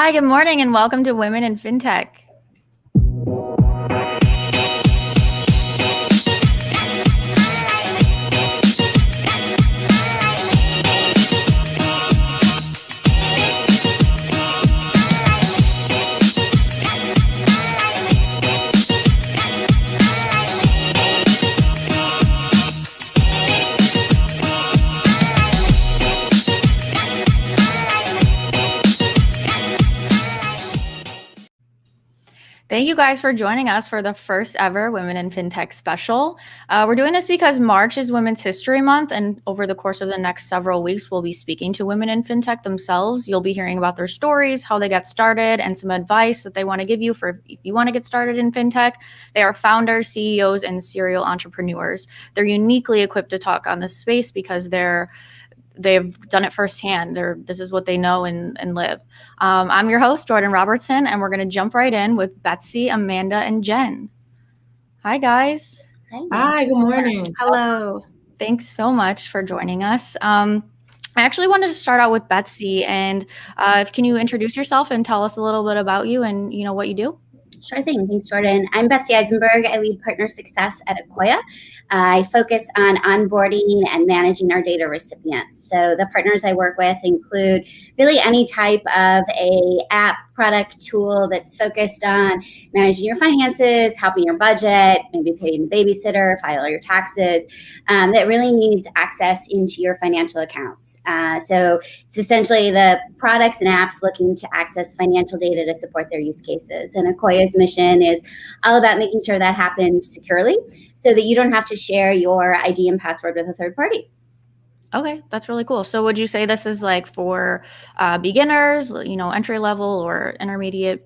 Hi, good morning, and welcome to Women in Fintech. Thank you guys for joining us for the first ever Women in Fintech special. We're doing this because March is Women's History Month, and over the course of the next several weeks, we'll be speaking to women in fintech themselves. You'll be hearing about their stories, how they got started, and some advice that they want to give you for if you want to get started in fintech. They are founders, CEOs, and serial entrepreneurs. They're uniquely equipped to talk on this space because they've done it firsthand. This is what they know and live. I'm your host, Jordan Robertson, and we're going to jump right in with Betsy, Amanda, and Jen. Hi, guys. Hi, good morning. Hello. Thanks so much for joining us. I actually wanted to start out with Betsy, and can you introduce yourself and tell us a little bit about you and what you do? Sure thing. Thanks, Jordan. I'm Betsy Eisenberg. I lead partner success at Akoya. I focus on onboarding and managing our data recipients. So the partners I work with include really any type of a app, product, tool that's focused on managing your finances, helping your budget, maybe paying the babysitter, file your taxes, that really needs access into your financial accounts. So it's essentially the products and apps looking to access financial data to support their use cases. And Akoya's mission is all about making sure that happens securely so that you don't have to share your ID and password with a third party. Okay, that's really cool. So would you say this is like for beginners, entry level or intermediate?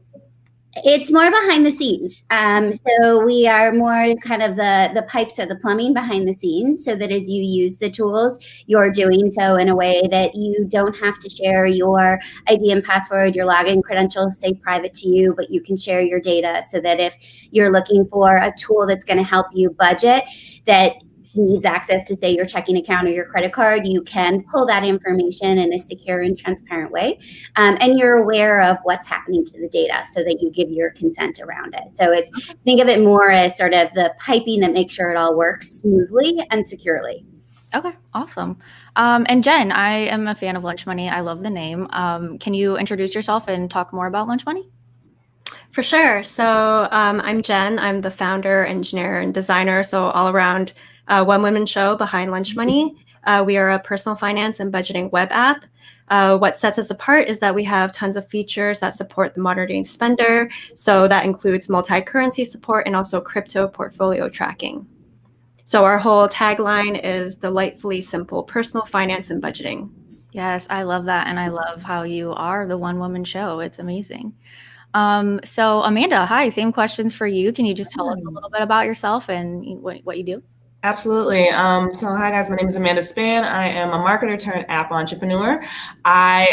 It's more behind the scenes. So we are more kind of the pipes or the plumbing behind the scenes so that as you use the tools, you're doing so in a way that you don't have to share your ID and password, your login credentials stay private to you, but you can share your data so that if you're looking for a tool that's going to help you budget that needs access to, say, your checking account or your credit card, you can pull that information in a secure and transparent way. And you're aware of what's happening to the data so that you give your consent around it. So think of it more as sort of the piping that makes sure it all works smoothly and securely. Okay, awesome. And Jen, I am a fan of Lunch Money. I love the name. Can you introduce yourself and talk more about Lunch Money? For sure. So I'm Jen. I'm the founder, engineer, and designer. So all around one-woman show behind Lunch Money. We are a personal finance and budgeting web app. What sets us apart is that we have tons of features that support the modern day spender. So that includes multi-currency support and also crypto portfolio tracking. So our whole tagline is delightfully simple personal finance and budgeting. Yes, I love that. And I love how you are the one-woman show. It's amazing. So Amanda, hi, same questions for you. Can you just tell us a little bit about yourself and what you do? Absolutely. So hi guys, my name is Amanda Spann. I am a marketer turned app entrepreneur. I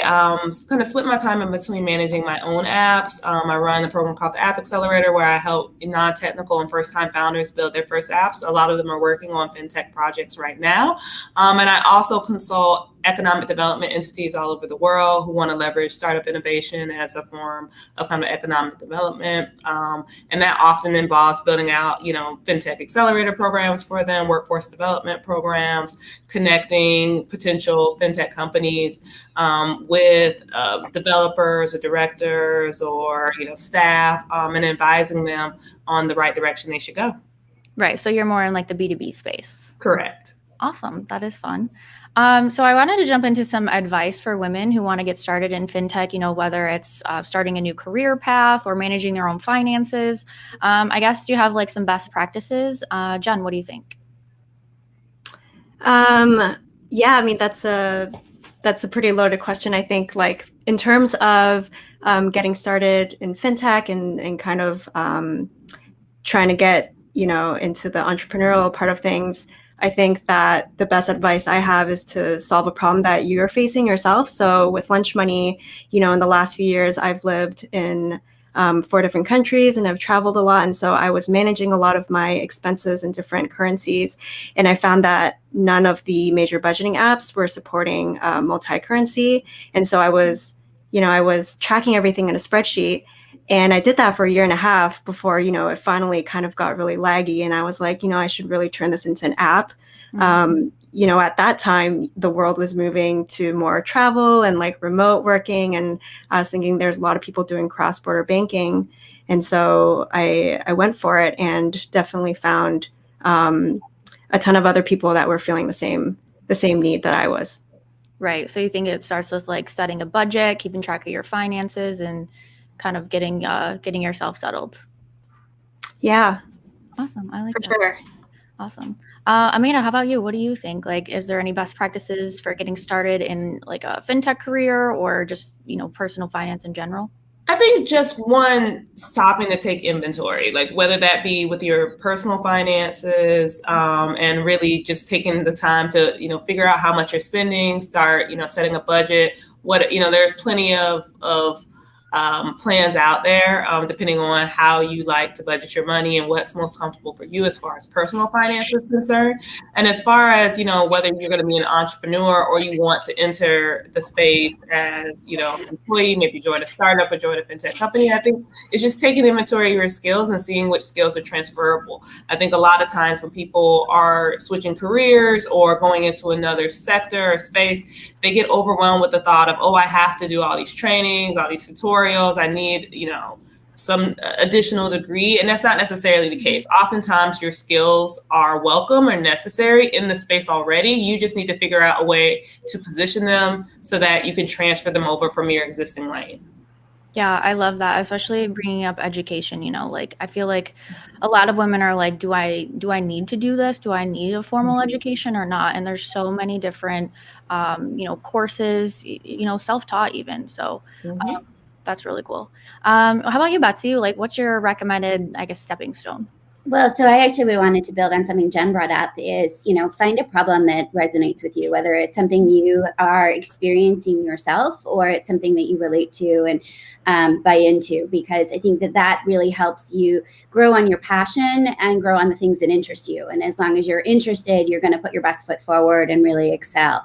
kind of split my time in between managing my own apps. I run a program called the Accelerator where I help non-technical and first-time founders build their first apps. A lot of them are working on fintech projects right now. And I also consult economic development entities all over the world who want to leverage startup innovation as a form of kind of economic development. And that often involves building out, fintech accelerator programs for them, workforce development programs, connecting potential fintech companies with developers or directors or, staff and advising them on the right direction they should go. Right. So you're more in like the B2B space. Correct. Awesome. That is fun. So I wanted to jump into some advice for women who want to get started in fintech, whether it's starting a new career path or managing their own finances. I guess you have like some best practices. Jen, what do you think? Yeah, I mean, that's a pretty loaded question. I think like in terms of getting started in fintech and kind of trying to get, into the entrepreneurial part of things, I think that the best advice I have is to solve a problem that you're facing yourself. So with Lunch Money, in the last few years, I've lived in 4 different countries and I've traveled a lot. And so I was managing a lot of my expenses in different currencies. And I found that none of the major budgeting apps were supporting multi-currency. And so I was I was tracking everything in a spreadsheet. And I did that for a year and a half before, it finally kind of got really laggy. And I was like, I should really turn this into an app. At that time, the world was moving to more travel and like remote working. And I was thinking there's a lot of people doing cross-border banking. And so I went for it and definitely found a ton of other people that were feeling the same need that I was. Right. So you think it starts with like setting a budget, keeping track of your finances, and kind of getting yourself settled. Yeah. Awesome. I like for that. Sure. Awesome. Amanda, how about you? What do you think? Like, is there any best practices for getting started in like a fintech career or just, personal finance in general? I think just one, stopping to take inventory, like whether that be with your personal finances, and really just taking the time to, figure out how much you're spending, start, setting a budget. There's plenty of plans out there, depending on how you like to budget your money and what's most comfortable for you as far as personal finance is concerned. And as far as, whether you're going to be an entrepreneur or you want to enter the space as, an employee, maybe join a startup or join a fintech company, I think it's just taking inventory of your skills and seeing which skills are transferable. I think a lot of times when people are switching careers or going into another sector or space, they get overwhelmed with the thought of, I have to do all these trainings, all these tutorials. I need, some additional degree. And that's not necessarily the case. Oftentimes your skills are welcome or necessary in the space already. You just need to figure out a way to position them so that you can transfer them over from your existing lane. Yeah, I love that, especially bringing up education. Like I feel like a lot of women are like, do I need to do this? Do I need a formal education or not? And there's so many different, courses, self-taught even. So that's really cool. How about you, Betsy? Like, what's your recommended, I guess, stepping stone? Well, so I actually wanted to build on something Jen brought up is, find a problem that resonates with you, whether it's something you are experiencing yourself or it's something that you relate to and buy into, because I think that really helps you grow on your passion and grow on the things that interest you. And as long as you're interested, you're going to put your best foot forward and really excel.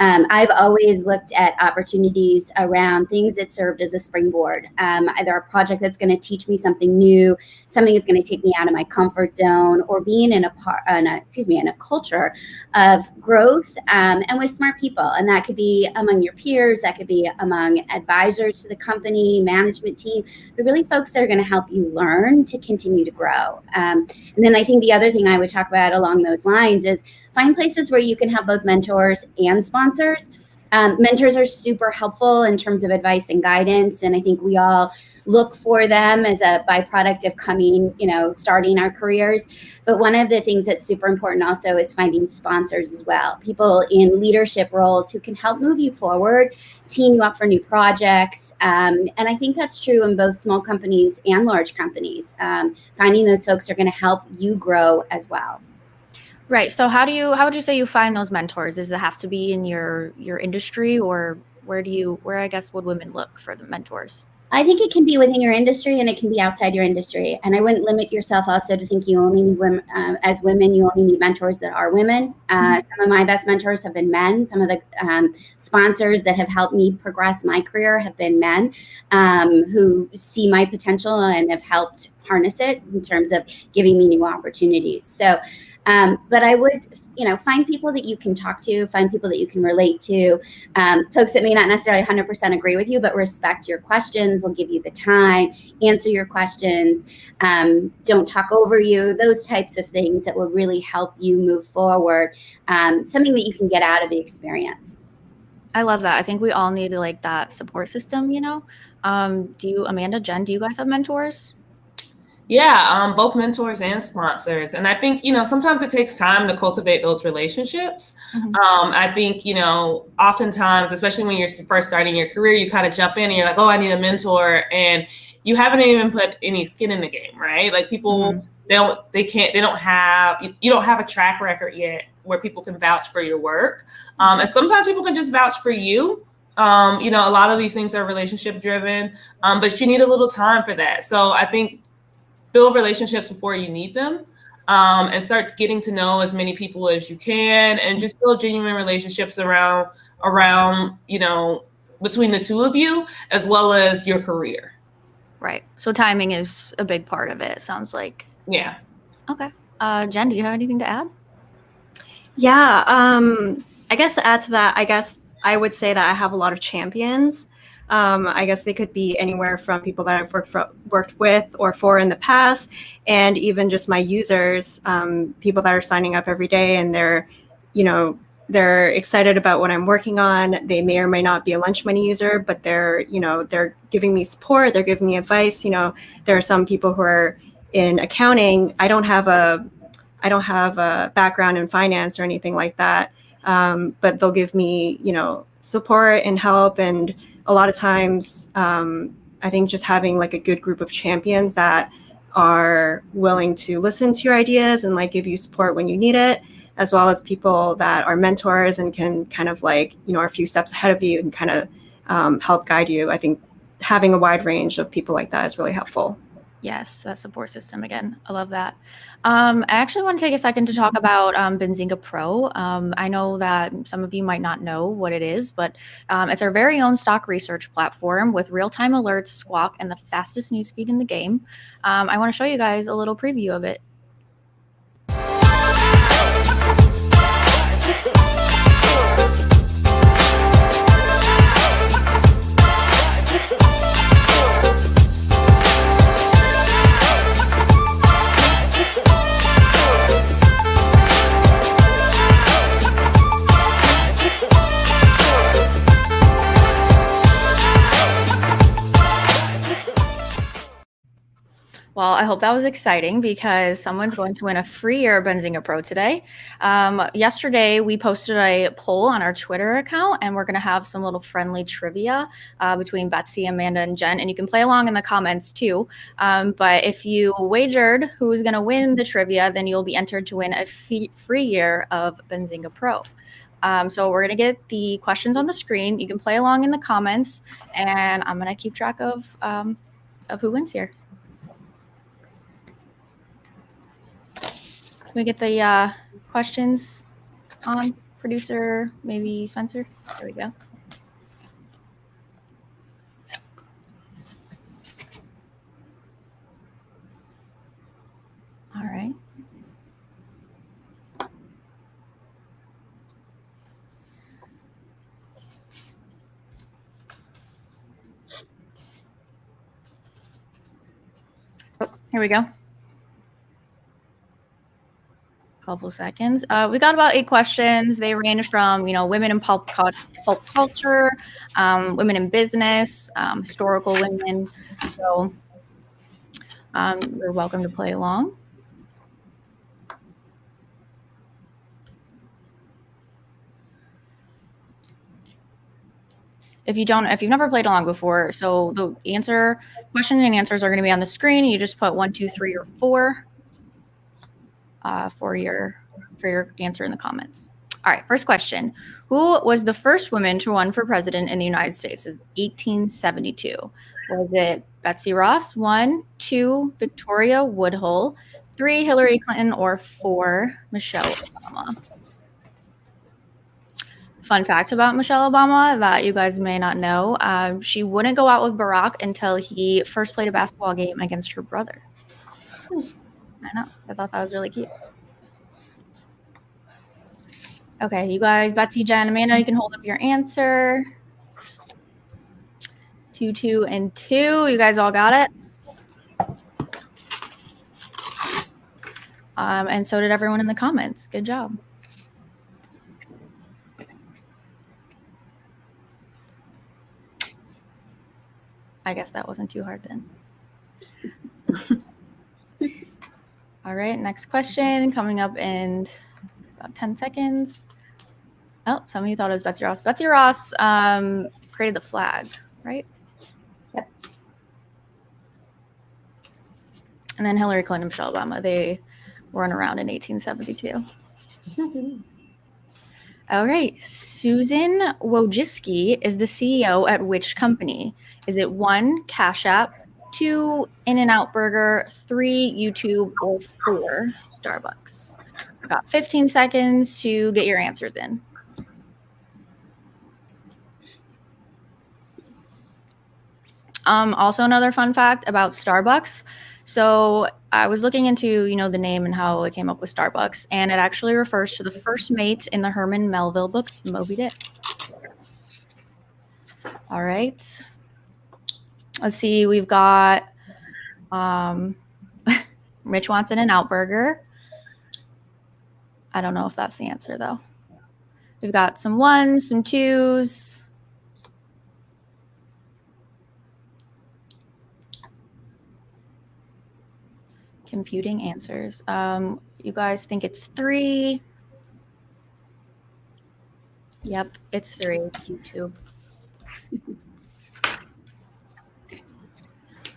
I've always looked at opportunities around things that served as a springboard, either a project that's going to teach me something new, something that's going to take me out of my comfort zone, or being in a culture of growth and with smart people. And that could be among your peers, that could be among advisors to the company, management team, but really folks that are going to help you learn to continue to grow. And then I think the other thing I would talk about along those lines is find places where you can have both mentors and sponsors. Mentors are super helpful in terms of advice and guidance. And I think we all look for them as a byproduct of starting our careers. But one of the things that's super important also is finding sponsors as well. People in leadership roles who can help move you forward, team you up for new projects. And I think that's true in both small companies and large companies. Finding those folks are going to help you grow as well. Right. So how would you say you find those mentors? Does it have to be in your industry, or where I guess would women look for the mentors? I think it can be within your industry and it can be outside your industry. And I wouldn't limit yourself also to think you only need women. As women, you only need mentors that are women. Some of my best mentors have been men. Some of the sponsors that have helped me progress my career have been men who see my potential and have helped harness it in terms of giving me new opportunities. So, but I would, find people that you can talk to, find people that you can relate to, folks that may not necessarily 100% agree with you, but respect your questions, will give you the time, answer your questions, don't talk over you, those types of things that will really help you move forward, something that you can get out of the experience. I love that. I think we all need like that support system, Amanda, Jen, do you guys have mentors? Yeah, both mentors and sponsors. And I think, sometimes it takes time to cultivate those relationships. I think, oftentimes, especially when you're first starting your career, you kind of jump in and you're like, I need a mentor. And you haven't even put any skin in the game, right? Like people, you don't have a track record yet where people can vouch for your work. And sometimes people can just vouch for you. A lot of these things are relationship driven, but you need a little time for that. So I think build relationships before you need them, and start getting to know as many people as you can, and just build genuine relationships around between the two of you, as well as your career. Right. So timing is a big part of it, it sounds like. Yeah. Okay. Jen, do you have anything to add? Yeah. I guess to add to that, I guess I would say that I have a lot of champions. I guess they could be anywhere from people that I've worked with or for in the past, and even just my users, people that are signing up every day, and they're, you know, they're excited about what I'm working on. They may or may not be a Lunch Money user, but they're, you know, they're giving me support. They're giving me advice. You know, there are some people who are in accounting. I don't have a background in finance or anything like that, but they'll give me, you know, support and help. And a lot of times, I think just having like a good group of champions that are willing to listen to your ideas and like give you support when you need it, as well as people that are mentors and can kind of like, you know, are a few steps ahead of you and kind of help guide you. I think having a wide range of people like that is really helpful. Yes, that support system again. I love that. I actually want to take a second to talk about Benzinga Pro. I know that some of you might not know what it is, but it's our very own stock research platform with real-time alerts, Squawk, and the fastest newsfeed in the game. I want to show you guys a little preview of it. Well, I hope that was exciting because someone's going to win a free year of Benzinga Pro today. Yesterday, we posted a poll on our Twitter account, and we're going to have some little friendly trivia between Betsy, Amanda, and Jen, and you can play along in the comments too. But if you wagered who's going to win the trivia, then you'll be entered to win a free year of Benzinga Pro. So we're going to get the questions on the screen. You can play along in the comments, and I'm going to keep track of who wins here. Can we get the questions on? Producer, maybe Spencer? There we go. All right. Oh, here we go. Couple seconds. We got about 8 questions. They range from, you know, women in pulp culture, women in business, historical women. So you're welcome to play along. If you've never played along before, so the question and answers are going to be on the screen. You just put 1, 2, 3, or 4. For your answer in the comments. All right, first question. Who was the first woman to run for president in the United States in 1872? Was it Betsy Ross, 1, 2, Victoria Woodhull, 3, Hillary Clinton, or 4, Michelle Obama? Fun fact about Michelle Obama that you guys may not know, she wouldn't go out with Barack until he first played a basketball game against her brother. I know. I thought that was really cute. Okay, you guys, Betsy, Jen, Amanda, you can hold up your answer. 2, 2, and 2. You guys all got it? And so did everyone in the comments. Good job. I guess that wasn't too hard then. All right, next question coming up in about 10 seconds. Oh, some of you thought it was Betsy Ross. Betsy Ross created the flag, right? Yep. And then Hillary Clinton and Michelle Obama, they weren't around in 1872. All right, Susan Wojcicki is the CEO at which company? Is it 1, Cash App, 2, In-N-Out Burger, 3, YouTube, or 4, Starbucks? I've got 15 seconds to get your answers in. Also, another fun fact about Starbucks. So I was looking into, the name and how it came up with Starbucks, and it actually refers to the first mate in the Herman Melville book, Moby Dick. All right. Let's see. We've got Rich wants an In-N-Out burger. I don't know if that's the answer, though. We've got some ones, some twos. Computing answers. You guys think it's 3? Yep, it's 3. It's YouTube.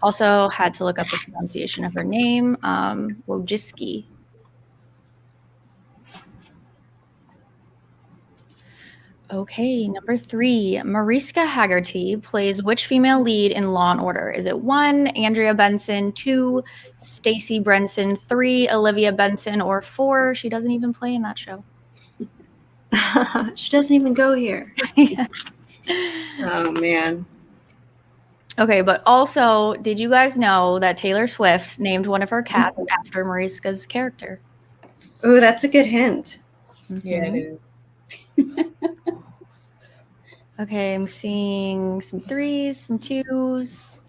Also had to look up the pronunciation of her name, Wojcicki. Okay, number 3. Mariska Hargitay plays which female lead in Law and Order? Is it 1, Andrea Benson, 2, Stacey Brenson, 3, Olivia Benson, or 4? She doesn't even play in that show. She doesn't even go here. Yeah. Oh, man. Okay, but also, did you guys know that Taylor Swift named one of her cats after Mariska's character? Oh, that's a good hint. Yeah, it is. Okay, I'm seeing some 3s, some 2s.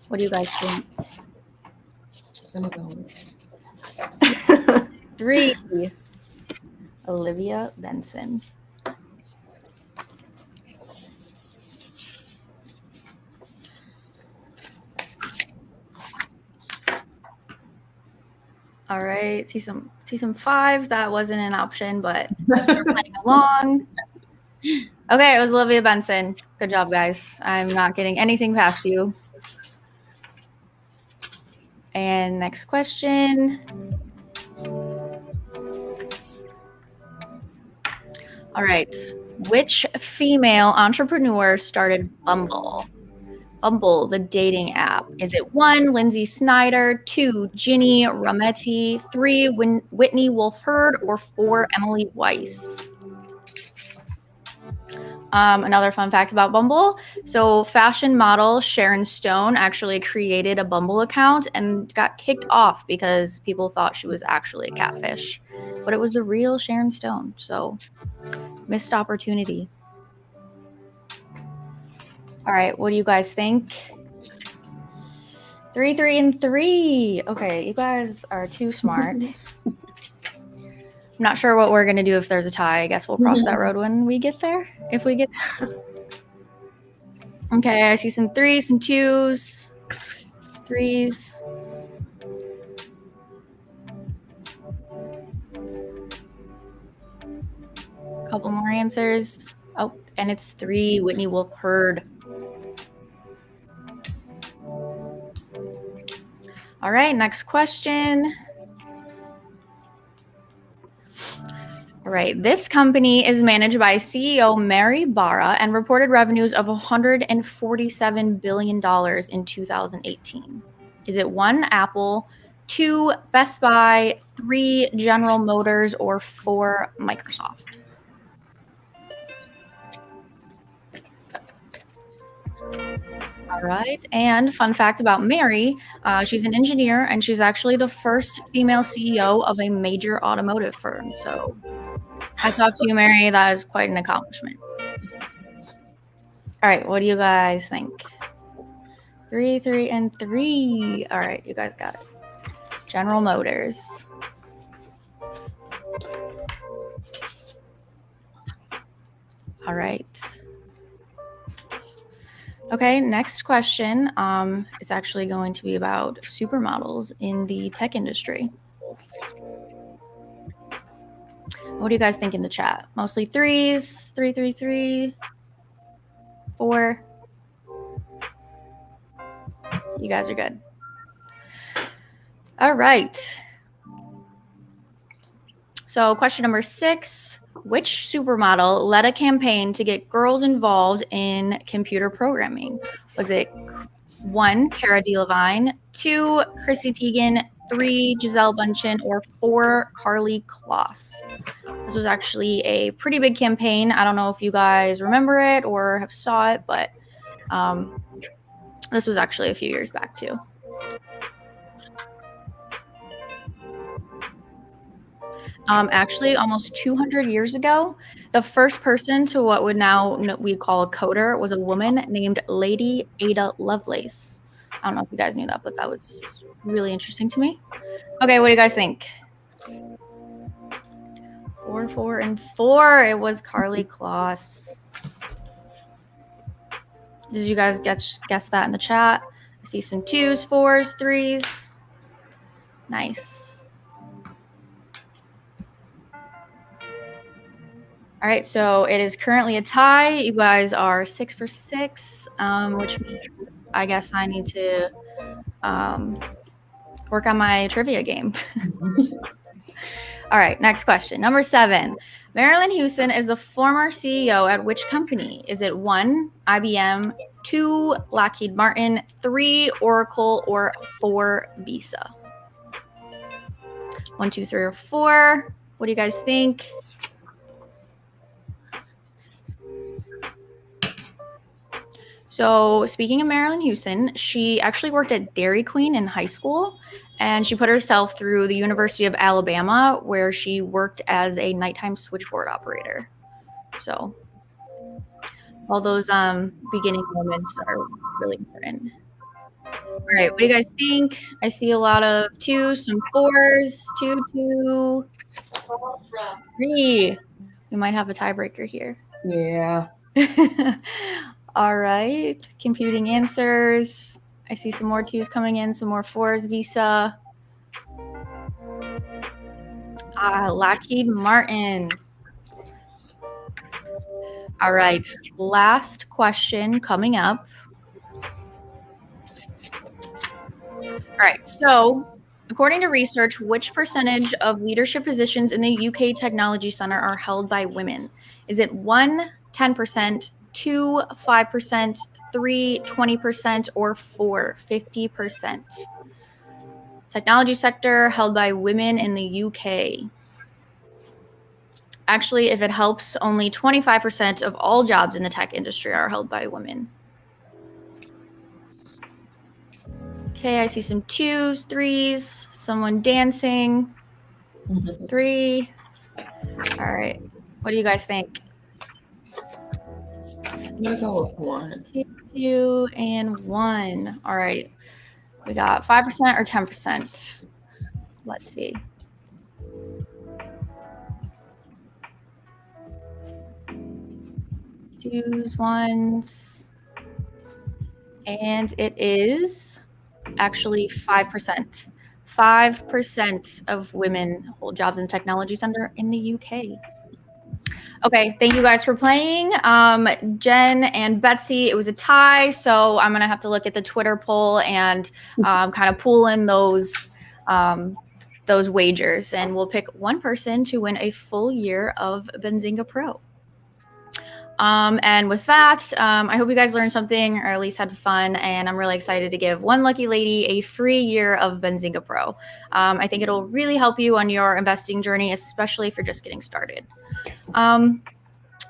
What do you guys think? I'm gonna go with 3. Olivia Benson. All right, see some 5s. That wasn't an option, but we're playing along. Okay, it was Olivia Benson. Good job, guys. I'm not getting anything past you. And next question. All right. Which female entrepreneur started Bumble? Bumble, the dating app. Is it 1, Lindsay Snyder, 2, Ginny Rometty, 3, Whitney Wolfe Herd, or 4, Emily Weiss? Another fun fact about Bumble. So fashion model Sharon Stone actually created a Bumble account and got kicked off because people thought she was actually a catfish. But it was the real Sharon Stone. So missed opportunity. All right, what do you guys think? 3, 3, and 3. Okay, you guys are too smart. I'm not sure what we're going to do if there's a tie. I guess we'll cross that road when we get there. If we get there. Okay, I see some 3s, some 2s. 3s. Couple more answers. Oh, and it's 3, Whitney Wolfe Herd. All right, next question. All right, this company is managed by CEO Mary Barra and reported revenues of $147 billion in 2018. Is it 1, Apple, 2, Best Buy, 3, General Motors, or 4, Microsoft? All right, and fun fact about Mary, she's an engineer and she's actually the first female CEO of a major automotive firm. So hats off to you, Mary. That is quite an accomplishment. All right, what do you guys think? 3, 3, and 3. All right, you guys got it. General Motors. All right. Okay, next question is actually going to be about supermodels in the tech industry. What do you guys think in the chat? Mostly 3s, 3, 3, 3, 4. You guys are good. All right. So question number 6. Which supermodel led a campaign to get girls involved in computer programming? Was it 1, Cara Delevingne, 2, Chrissy Teigen, 3, Gisele Bündchen, or 4, Karlie Kloss? This was actually a pretty big campaign. I don't know if you guys remember it or have saw it, but This was actually a few years back too. Actually, almost 200 years ago, the first person to what would now we call a coder was a woman named Lady Ada Lovelace. I don't know if you guys knew that, but that was really interesting to me. Okay, what do you guys think? 4, 4, and 4. It was Carly Kloss. Did you guys guess that in the chat? I see some 2s, 4s, 3s. Nice. All right, so it is currently a tie. You guys are 6 for 6, which means I guess I need to work on my trivia game. All right, next question. Number 7. Marilyn Houston is the former CEO at which company? Is it 1, IBM, 2, Lockheed Martin, 3, Oracle, or 4, Visa? 1, 2, 3, or 4. What do you guys think? So speaking of Marilyn Houston, she actually worked at Dairy Queen in high school, and she put herself through the University of Alabama, where she worked as a nighttime switchboard operator. So all those beginning moments are really important. All right, what do you guys think? I see a lot of 2s, some 4s, 2, 2, 3. We might have a tiebreaker here. Yeah. All right, computing answers. I see some more 2s coming in, some more 4s, Visa. Lockheed Martin. All right, last question coming up. All right, so according to research, which percentage of leadership positions in the UK Technology Center are held by women? Is it 1, 10%, 2, 5%, 3, 20%, or 4, 50%? Technology sector held by women in the UK. Actually, if it helps, only 25% of all jobs in the tech industry are held by women. Okay, I see some 2s, 3s, someone dancing. 3. All right, what do you guys think? I'm gonna go with 1. 2 and 1. All right. We got 5% or 10%. Let's see. 2s, 1s. And it is actually 5%. 5% of women hold jobs in the technology center in the UK. Okay, thank you guys for playing. Jen and Betsy, it was a tie, so I'm going to have to look at the Twitter poll and kind of pool in those wagers, and we'll pick one person to win a full year of Benzinga Pro. And with that, I hope you guys learned something or at least had fun, and I'm really excited to give one lucky lady a free year of Benzinga Pro. I think it'll really help you on your investing journey, especially if you're just getting started.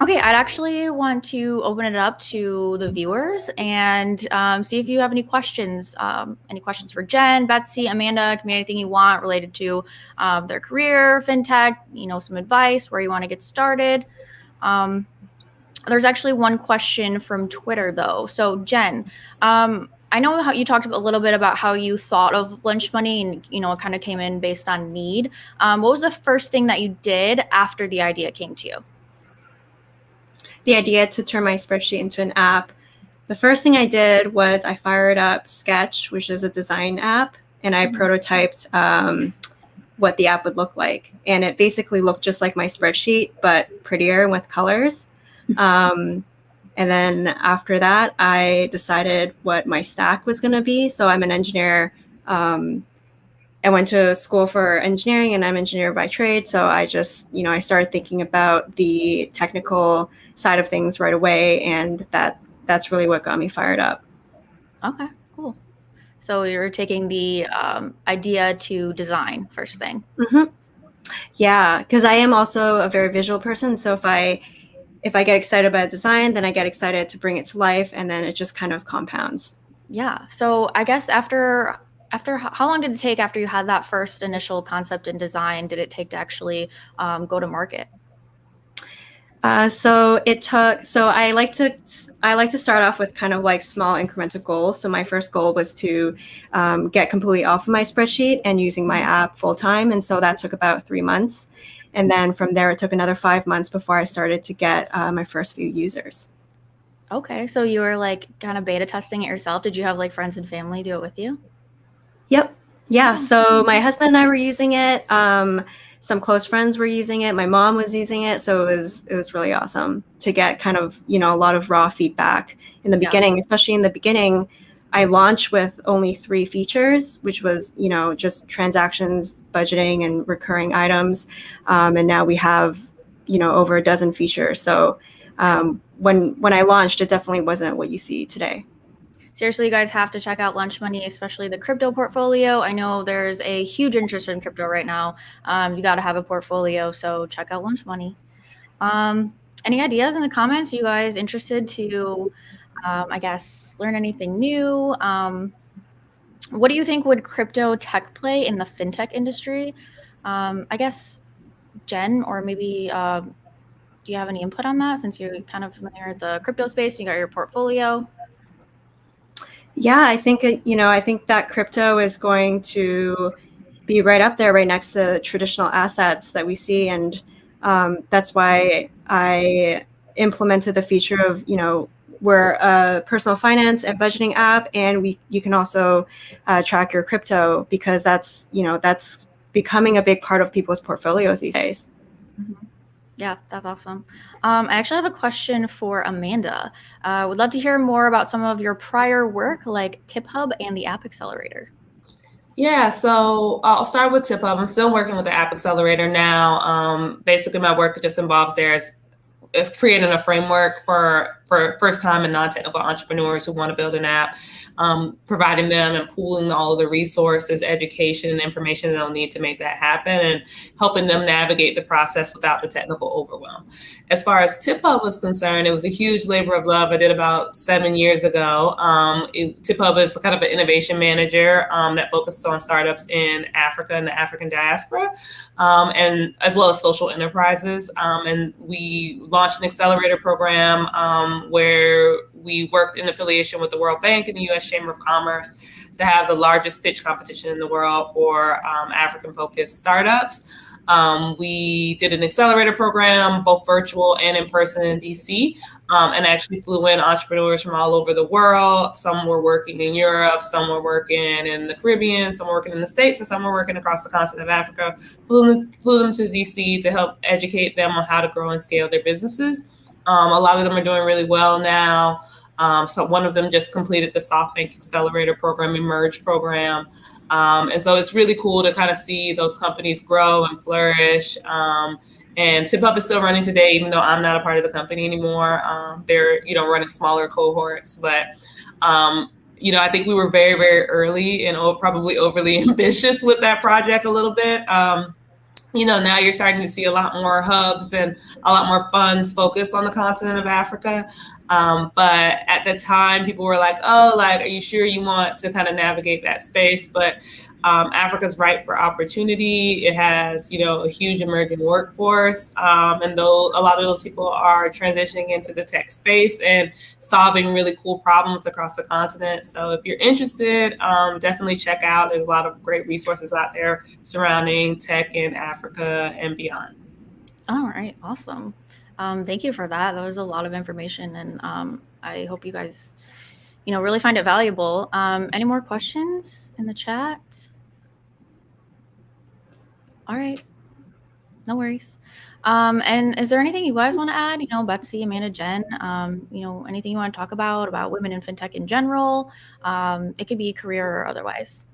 Okay, I'd actually want to open it up to the viewers and see if you have any questions. Any questions for Jen, Betsy, Amanda? Can be anything you want related to their career, fintech, some advice, where you want to get started. There's actually one question from Twitter, though. So, Jen, I know how you talked a little bit about how you thought of lunch money and, it kind of came in based on need. What was the first thing that you did after the idea came to you? The idea to turn my spreadsheet into an app. The first thing I did was I fired up Sketch, which is a design app, and I prototyped what the app would look like. And it basically looked just like my spreadsheet, but prettier with colors. And then after that, I decided what my stack was going to be. So I'm an engineer. I went to school for engineering, and I'm an engineer by trade. So I just, I started thinking about the technical side of things right away. And that's really what got me fired up. Okay, cool. So you're taking the idea to design first thing. Mm-hmm. Yeah, because I am also a very visual person. So if I get excited about a design, then I get excited to bring it to life, and then it just kind of compounds. Yeah. So I guess after how long did it take after you had that first initial concept and design did it take to actually go to market? So it took. So I like to start off with kind of like small incremental goals. So my first goal was to get completely off of my spreadsheet and using my app full time, and so that took about 3 months. And then from there, it took another 5 months before I started to get my first few users. Okay, so you were like kind of beta testing it yourself. Did you have like friends and family do it with you? Yep. Yeah. So my husband and I were using it. Some close friends were using it. My mom was using it. So it was really awesome to get kind of, a lot of raw feedback in the beginning, especially in the beginning. I launched with only 3 features, which was, just transactions, budgeting, and recurring items. And now we have, over a dozen features. So when I launched, it definitely wasn't what you see today. Seriously, you guys have to check out Lunch Money, especially the crypto portfolio. I know there's a huge interest in crypto right now. You got to have a portfolio, so check out Lunch Money. Any ideas in the comments? You guys interested to, I guess, learn anything new? What do you think would crypto tech play in the fintech industry? I guess, Jen, or maybe do you have any input on that since you're kind of familiar with the crypto space? You got your portfolio. Yeah, I think I think that crypto is going to be right up there, right next to traditional assets that we see, and that's why I implemented the feature of we're a personal finance and budgeting app, and you can also track your crypto because that's becoming a big part of people's portfolios these days. Mm-hmm. Yeah, that's awesome. I actually have a question for Amanda. Would love to hear more about some of your prior work, like TipHub and the App Accelerator. Yeah, so I'll start with TipHub. I'm still working with the App Accelerator now. Basically, my work just involves creating a framework for first-time and non-technical entrepreneurs who want to build an app, providing them and pooling all of the resources, education, and information they'll need to make that happen, and helping them navigate the process without the technical overwhelm. As far as TipHub was concerned, it was a huge labor of love I did about 7 years ago. TipHub is kind of an innovation manager that focuses on startups in Africa and the African diaspora, and as well as social enterprises. And we launched an accelerator program where we worked in affiliation with the World Bank and the U.S. Chamber of Commerce to have the largest pitch competition in the world for African-focused startups. We did an accelerator program, both virtual and in person in DC, and actually flew in entrepreneurs from all over the world. Some were working in Europe, some were working in the Caribbean, some were working in the States, and some were working across the continent of Africa. Flew them to DC to help educate them on how to grow and scale their businesses. A lot of them are doing really well now. So one of them just completed the SoftBank Accelerator program, Emerge program. And so it's really cool to kind of see those companies grow and flourish. And TipHub is still running today, even though I'm not a part of the company anymore. They're, running smaller cohorts, but, I think we were very, very early and probably overly ambitious with that project a little bit. Now you're starting to see a lot more hubs and a lot more funds focused on the continent of Africa. But at the time, people were like, are you sure you want to kind of navigate that space? But Africa's ripe for opportunity. It has, a huge emerging workforce. And though a lot of those people are transitioning into the tech space and solving really cool problems across the continent. So if you're interested, definitely check out. There's a lot of great resources out there surrounding tech in Africa and beyond. All right, awesome. Thank you for that. That was a lot of information, and I hope you guys, really find it valuable. Any more questions in the chat? All right, no worries. And is there anything you guys want to add? Betsy, Amanda, Jen, anything you want to talk about women in fintech in general? It could be career or otherwise.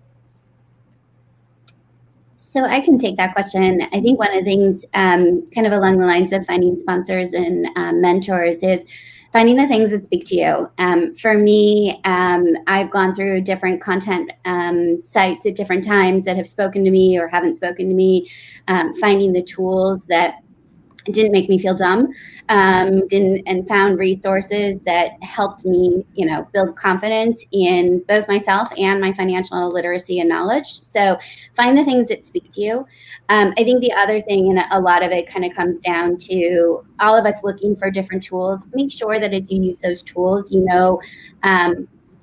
So I can take that question. I think one of the things kind of along the lines of finding sponsors and mentors is finding the things that speak to you. For me, I've gone through different content sites at different times that have spoken to me or haven't spoken to me, finding the tools that It didn't make me feel dumb. And found resources that helped me, build confidence in both myself and my financial literacy and knowledge. So find the things that speak to you. I think the other thing, and a lot of it kind of comes down to all of us looking for different tools. Make sure that as you use those tools,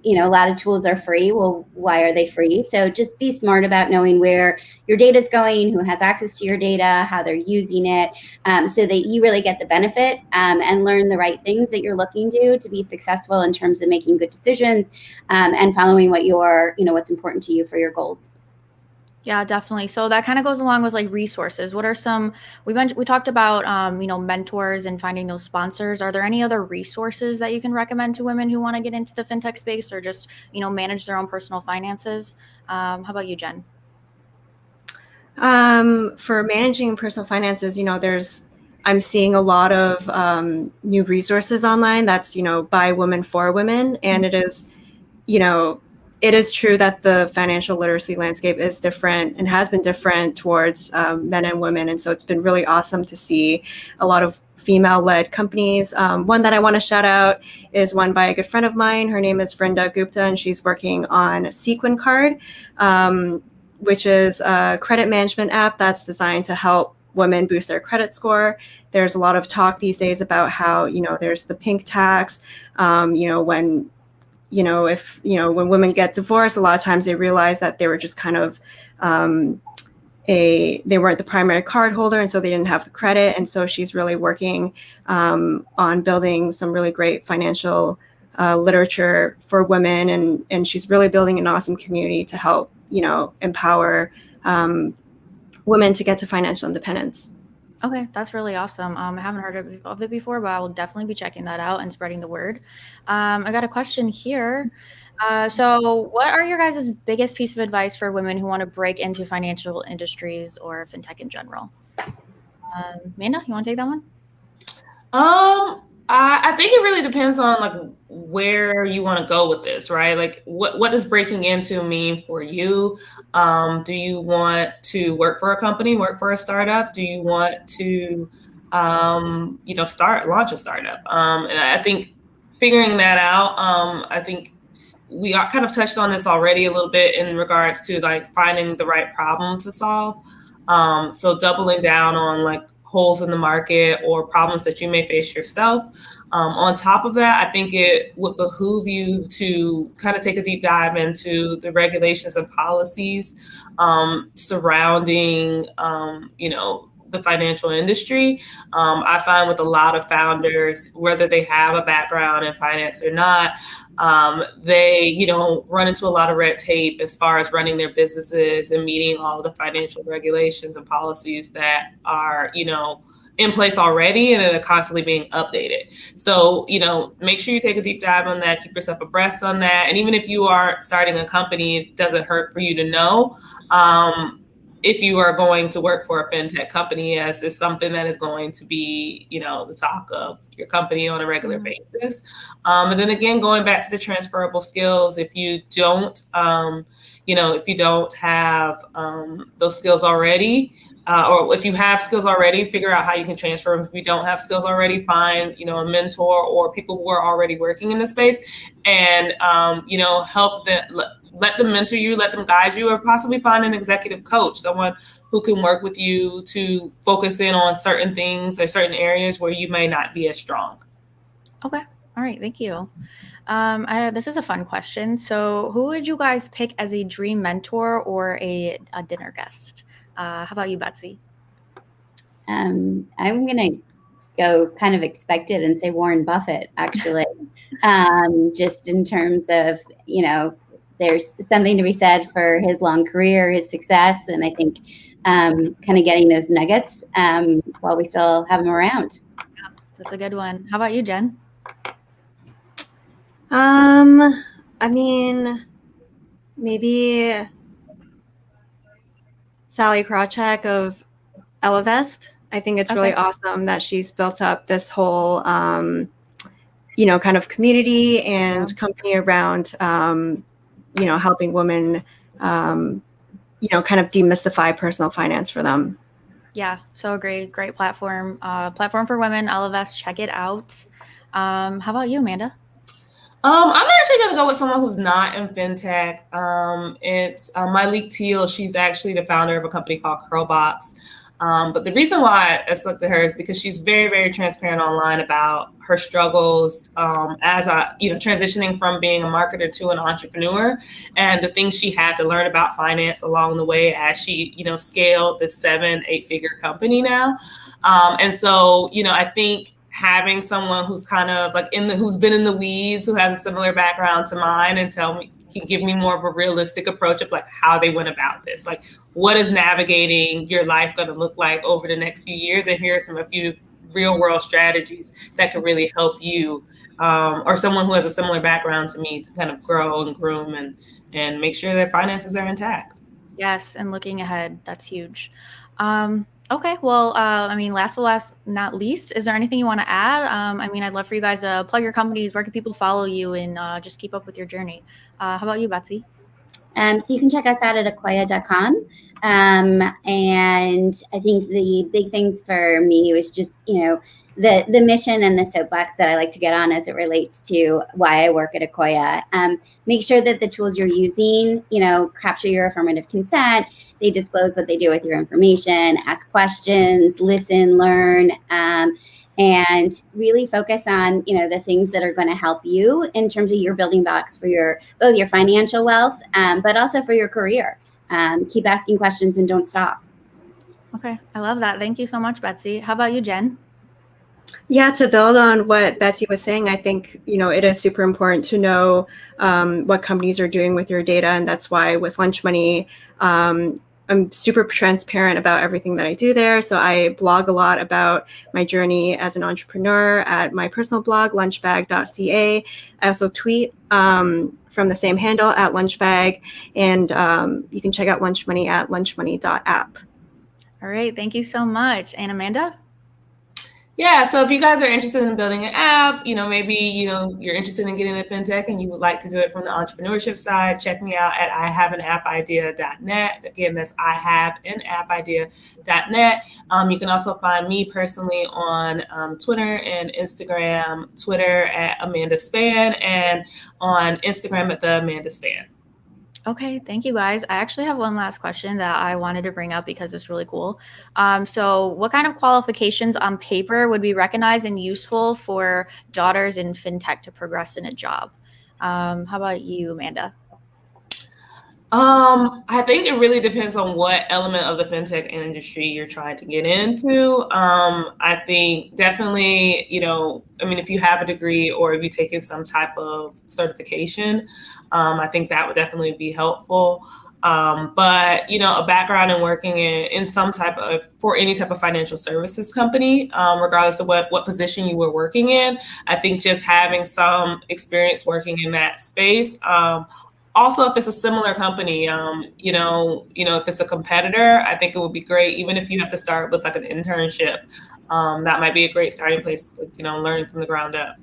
a lot of tools are free. Well, why are they free? So just be smart about knowing where your data is going, who has access to your data, how they're using it, so that you really get the benefit and learn the right things that you're looking to be successful in terms of making good decisions and following what's important to you for your goals. Yeah, definitely. So that kind of goes along with like resources. What are some, we talked about, mentors and finding those sponsors. Are there any other resources that you can recommend to women who want to get into the fintech space or just, manage their own personal finances? How about you, Jen? For managing personal finances, I'm seeing a lot of new resources online that's, by women for women. And it is true that the financial literacy landscape is different and has been different towards men and women. And so it's been really awesome to see a lot of female-led companies. One that I want to shout out is one by a good friend of mine. Her name is Vrinda Gupta, and she's working on Sequin Card, which is a credit management app that's designed to help women boost their credit score. There's a lot of talk these days about how, there's the pink tax, when women get divorced, a lot of times they realize that they were just kind of they weren't the primary card holder, and so they didn't have the credit. And so she's really working on building some really great financial literature for women, and she's really building an awesome community to help empower women to get to financial independence. Okay, that's really awesome. I haven't heard of it before, but I will definitely be checking that out and spreading the word. I got a question here. So what are your guys' biggest piece of advice for women who want to break into financial industries or fintech in general? Amanda, you want to take that one? I think it really depends on like where you want to go with this, right? Like what does breaking into mean for you? Do you want to work for a company, work for a startup? Do you want to, launch a startup? And I think figuring that out, I think we kind of touched on this already a little bit in regards to like finding the right problem to solve. So doubling down on like holes in the market or problems that you may face yourself. On top of that, I think it would behoove you to kind of take a deep dive into the regulations and policies surrounding, the financial industry. I find with a lot of founders, whether they have a background in finance or not, they, run into a lot of red tape as far as running their businesses and meeting all of the financial regulations and policies that are, in place already and are constantly being updated. So, make sure you take a deep dive on that, keep yourself abreast on that. And even if you are starting a company, it doesn't hurt for you to know if you are going to work for a fintech company, as is something that is going to be, the talk of your company on a regular basis. And then again, going back to the transferable skills, if you don't, have those skills already, or if you have skills already, figure out how you can transfer them. If you don't have skills already, find, a mentor or people who are already working in the space and, help them. Let them mentor you, let them guide you, or possibly find an executive coach, someone who can work with you to focus in on certain things or certain areas where you may not be as strong. Okay. All right. Thank you. This is a fun question. So who would you guys pick as a dream mentor or a dinner guest? How about you, Betsy? I'm going to go kind of expected and say Warren Buffett, actually, just in terms of, there's something to be said for his long career, his success, and I think kind of getting those nuggets while we still have him around. That's a good one. How about you, Jen? Maybe Sally Krawcheck of Elevest. I think it's really awesome that she's built up this whole, kind of community and company around, helping women, kind of demystify personal finance for them. Yeah, so agree. Great platform. Platform for women, LFS, check it out. How about you, Amanda? I'm actually going to go with someone who's not in fintech. It's Myleik Teal. She's actually the founder of a company called Curlbox. But the reason why I selected her is because she's very, very transparent online about her struggles as transitioning from being a marketer to an entrepreneur, and the things she had to learn about finance along the way as she, scaled this 7-8 figure company now. And so, I think having someone who's kind of like who's been in the weeds, who has a similar background to mine, and can give me more of a realistic approach of like how they went about this. Like, what is navigating your life going to look like over the next few years? And here are a few real world strategies that can really help you, or someone who has a similar background to me, to kind of grow and groom and make sure their finances are intact. Yes, and looking ahead, that's huge. Okay, well, last but not least, is there anything you want to add? I'd love for you guys to plug your companies. Where can people follow you and just keep up with your journey? How about you, Betsy? So you can check us out at akoya.com. And I think the big things for me was just, the mission and the soapbox that I like to get on as it relates to why I work at Akoya. Make sure that the tools you're using, capture your affirmative consent. They disclose what they do with your information, ask questions, listen, learn, and really focus on, the things that are going to help you in terms of your building blocks for both your financial wealth, but also for your career. Keep asking questions and don't stop. Okay, I love that. Thank you so much, Betsy. How about you, Jen? Yeah, to build on what Betsy was saying, I think, it is super important to know what companies are doing with your data. And that's why with Lunch Money, I'm super transparent about everything that I do there. So I blog a lot about my journey as an entrepreneur at my personal blog, lunchbag.ca. I also tweet from the same handle at lunchbag. And you can check out Lunch Money at lunchmoney.app. All right, thank you so much. And Amanda? Yeah, so if you guys are interested in building an app, maybe, you're interested in getting into fintech and you would like to do it from the entrepreneurship side, check me out at ihaveanappidea.net. Again, that's ihaveanappidea.net. You can also find me personally on Twitter and Instagram. Twitter at Amanda Spann, and on Instagram at the Amanda Spann. Okay, thank you guys. I actually have one last question that I wanted to bring up because it's really cool. So what kind of qualifications on paper would be recognized and useful for daughters in fintech to progress in a job? How about you, Amanda? I think it really depends on what element of the fintech industry you're trying to get into. I think definitely, if you have a degree or if you've taken some type of certification, I think that would definitely be helpful. But, a background in working in for any type of financial services company, regardless of what position you were working in, I think just having some experience working in that space. Also, if it's a similar company, if it's a competitor, I think it would be great, even if you have to start with like an internship. That might be a great starting place, learning from the ground up.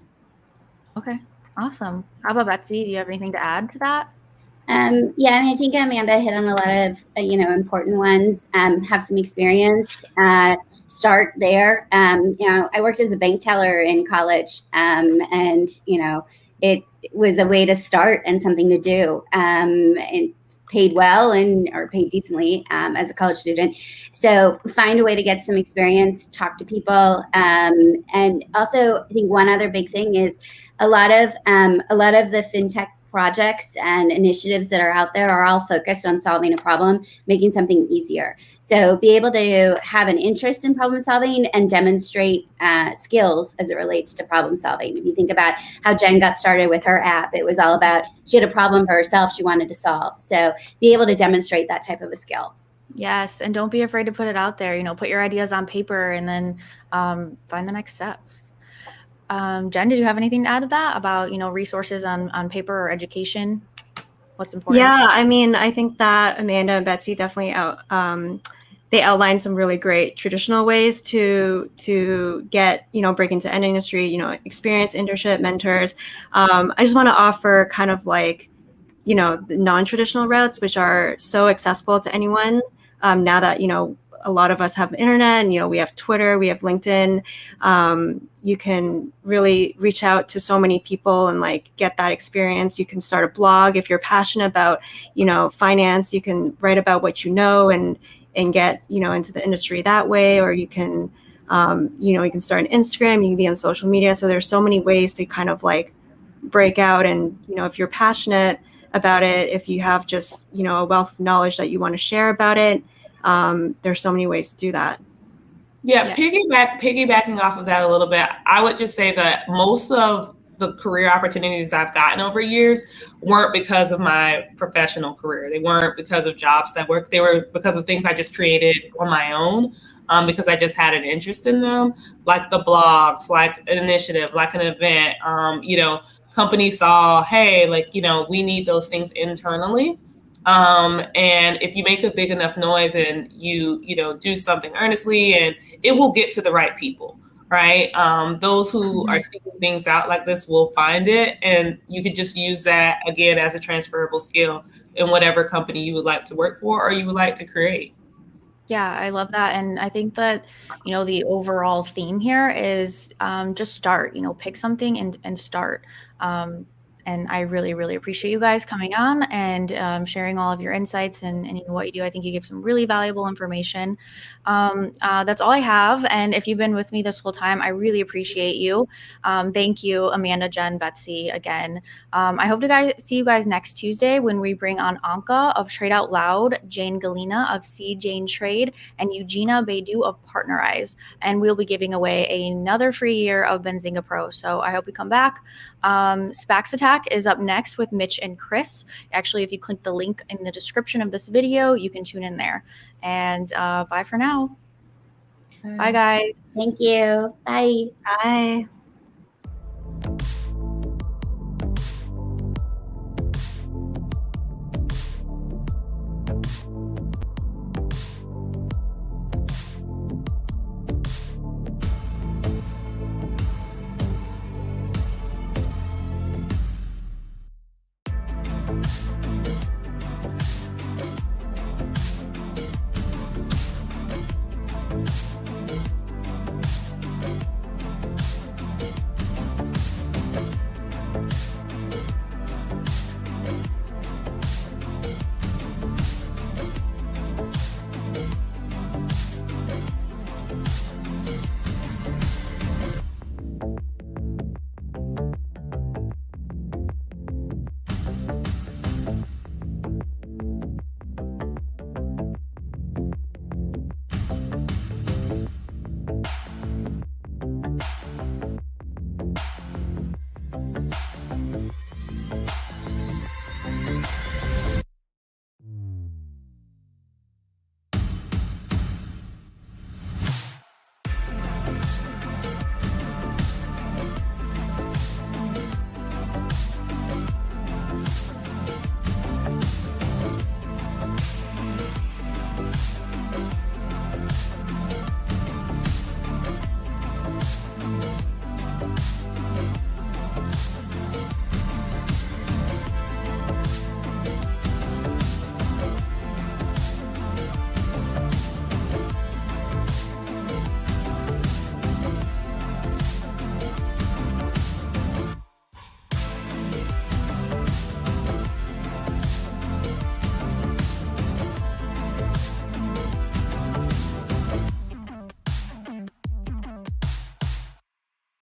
Okay, awesome. How about Betsy? Do you have anything to add to that? I think Amanda hit on a lot of, important ones. Have some experience. Start there. I worked as a bank teller in college, and it was a way to start and something to do. And paid well or paid decently as a college student. So find a way to get some experience, talk to people. And also, I think one other big thing is a lot of the fintech projects and initiatives that are out there are all focused on solving a problem, making something easier. So be able to have an interest in problem solving and demonstrate skills as it relates to problem solving. If you think about how Jen got started with her app, it was all about, she had a problem for herself she wanted to solve. So be able to demonstrate that type of a skill. Yes, and don't be afraid to put it out there. Put your ideas on paper and then find the next steps. Jen, did you have anything to add to that about, resources on paper or education? What's important? Yeah, I think that Amanda and Betsy definitely they outlined some really great traditional ways to get, break into any industry, experience, internship, mentors. I just want to offer kind of like, the non-traditional routes, which are so accessible to anyone now that, a lot of us have the internet, and, you know, we have Twitter, we have LinkedIn. You can really reach out to so many people and like get that experience. You can start a blog if you're passionate about, you know, finance. You can write about what you know and get, you know, into the industry that way. Or you can, you know, you can start an Instagram. You can be on social media. So there's so many ways to kind of like break out. And, you know, if you're passionate about it, if you have just, you know, a wealth of knowledge that you want to share about it, there's so many ways to do that. Yeah, piggybacking off of that a little bit, I would just say that most of the career opportunities I've gotten over years weren't because of my professional career. They weren't because of jobs that work. They were because of things I just created on my own, because I just had an interest in them, like the blogs, like an initiative, like an event. You know, companies saw, hey, like, you know, we need those things internally. And if you make a big enough noise and you know, do something earnestly, and it will get to the right people, right? Those who are seeking things out like this will find it, and you could just use that again as a transferable skill in whatever company you would like to work for or you would like to create. Yeah, I love that. And I think that, you know, the overall theme here is just start, you know, pick something and start. And I really, really appreciate you guys coming on and sharing all of your insights and what you do. I think you give some really valuable information. That's all I have. And if you've been with me this whole time, I really appreciate you. Thank you, Amanda, Jen, Betsy, again. I hope to see you guys next Tuesday when we bring on Anka of Trade Out Loud, Jane Galina of C. Jane Trade, and Eugenia Baidu of Partnerize. And we'll be giving away another free year of Benzinga Pro. So I hope you come back. Spax Attack is up next with Mitch and Chris. Actually, if you click the link in the description of this video, you can tune in there. And bye for now. Bye, guys. Thank you. Bye. Bye.